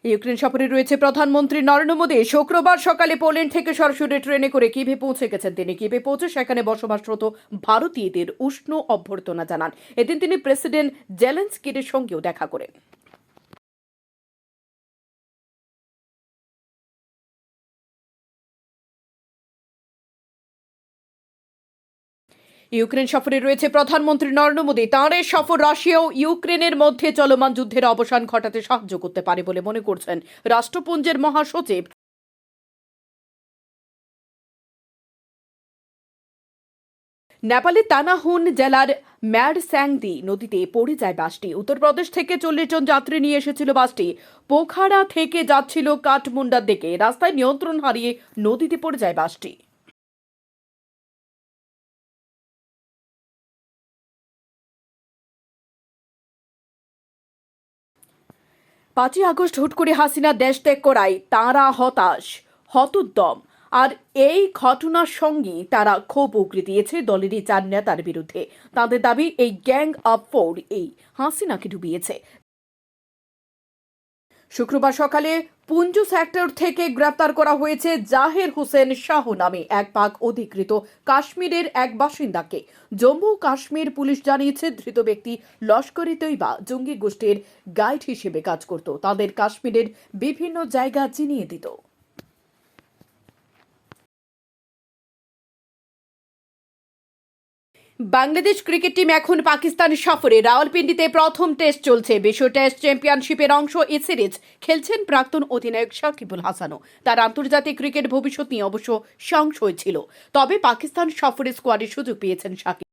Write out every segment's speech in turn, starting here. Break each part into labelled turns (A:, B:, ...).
A: Ukraine সফরে রয়েছে প্রধানমন্ত্রী নরেন্দ্র মোদী। শুক্রবার সকালে পোল্যান্ড থেকে সরাসরি ট্রেনে করে কিভে পৌঁছে গেছেন তিনি। কিভে পৌঁছে সেখানে বসবাসরত ভারতীয়দের উষ্ণ অভ্যর্থনা জানান। এদিন তিনি প্রেসিডেন্ট জেলেনস্কির সঙ্গেও দেখা করেন। ইউক্রেন সফরে রয়েছে প্রধানমন্ত্রী নরেন্দ্র মোদী। তাঁর এই সফর রাশিয়া ও ইউক্রেনের মধ্যে চলমান যুদ্ধের অবসান ঘটাতে সাহায্য করতে পারে বলে মনে করছেন রাষ্ট্রপুঞ্জের মহাসচিব। নেপালের তানাহুন জেলার ম্যাডস্যাংদি নদীতে পড়ে যায় বাসটি। উত্তরপ্রদেশ থেকে 40 জন যাত্রী নিয়ে এসেছিল বাসটি। পোখারা থেকে যাচ্ছিল কাঠমুন্ডার দিকে। রাস্তায় নিয়ন্ত্রণ হারিয়ে নদীতে পড়ে যায় বাসটি। 5ই আগস্ট হুট করে হাসিনা দেশ ত্যাগ করায় তাঁরা হতাশ, হতোদ্যম। আর এই ঘটনার সঙ্গে তারা ক্ষোভ উগরে দিয়েছে দলেরই 4 নেতার বিরুদ্ধে। তাদের দাবি, এই গ্যাং অফ 4 এই হাসিনাকে ডুবিয়েছে। শুক্রবার সকালে পুঞ্জ সেক্টর থেকে গ্রেপ্তার করা হয়েছে জাহের হোসেন শাহ নামে এক পাক অধিকৃত কাশ্মীরের এক বাসিন্দাকে। জম্মু কাশ্মীর পুলিশ জানিয়েছে ধৃত ব্যক্তি লস্কর ই তৈবা জঙ্গি গোষ্ঠীর গাইড হিসেবে কাজ করত। তাদের কাশ্মীরের বিভিন্ন জায়গা চিনিয়ে দিত। বাংলাদেশ ক্রিকেট টিম এখন পাকিস্তান সফরে। রাওয়ালপিন্ডিতে প্রথম টেস্ট চলছে। বিশ্ব টেস্ট চ্যাম্পিয়নশিপের অংশ এ সিরিজ খেলছেন প্রাক্তন অধিনায়ক সাকিবুল হাসানও। তার আন্তর্জাতিক ক্রিকেট ভবিষ্যৎ নিয়ে অবশ্য সংশয় ছিল। তবে পাকিস্তান সফরে স্কোয়াডে সুযোগ পেয়েছেন সাকিব।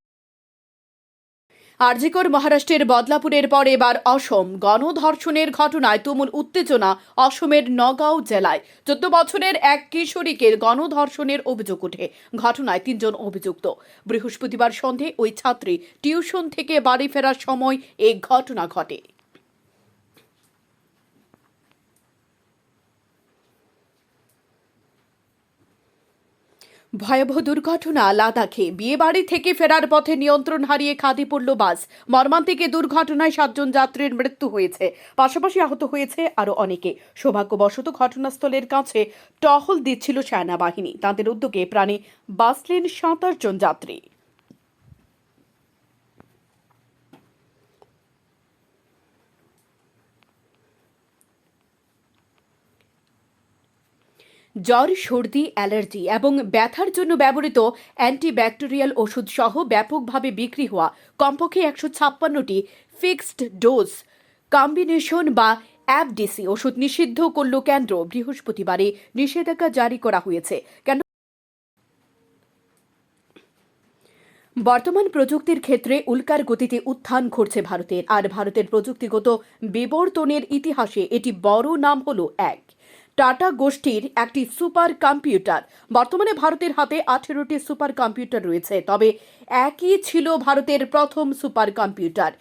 A: আরজিকর মহারাষ্ট্রের বদলাপুরের পর এবার অসম। গণধর্ষণের ঘটনায় তুমুল উত্তেজনা অসমের নগাঁও জেলায়। 14 বছরের এক কিশোরীকে গণধর্ষণের অভিযোগ ওঠে। ঘটনায় 3 জন অভিযুক্ত। বৃহস্পতিবার সন্ধে ওই ছাত্রী টিউশন থেকে বাড়ি ফেরার সময় এই ঘটনা ঘটে। ভয়াবহ দুর্ঘটনা লাদাখে। বিয়েবাড়ি থেকে ফেরার পথে নিয়ন্ত্রণ হারিয়ে খাদে পড়ল বাস। মর্মান্তিক এ দুর্ঘটনায় 7 জন যাত্রীর মৃত্যু হয়েছে। পাশাপাশি আহত হয়েছে আরও অনেকে। সৌভাগ্যবশত ঘটনাস্থলের কাছে টহল দিচ্ছিল সেনাবাহিনী। তাদের উদ্যোগে প্রাণে বাঁচলেন 27 জন যাত্রী। জ্বর, সর্দি, অ্যালার্জি এবং ব্যথার জন্য ব্যবহৃত অ্যান্টিব্যাকটেরিয়াল ওষুধ সহ ব্যাপকভাবে বিক্রি হওয়া কমপক্ষে 156টি ফিক্সড ডোজ কম্বিনেশন বা এফডিসি ওষুধ নিষিদ্ধ করল কেন্দ্র। বৃহস্পতিবারে নিষেধাজ্ঞা জারি করা হয়েছে। কেন? বর্তমান প্রযুক্তির ক্ষেত্রে উল্কার গতিতে উত্থান ঘটছে ভারতের। আর ভারতের প্রযুক্তিগত বিবর্তনের ইতিহাসে এটি বড় নাম হলো এক টাটা গোষ্ঠীর একটি সুপার কম্পিউটার। বর্তমানে ভারতের হাতে 18টি সুপার কম্পিউটার রয়েছে। তবে একই ছিল ভারতের প্রথম সুপার কম্পিউটার।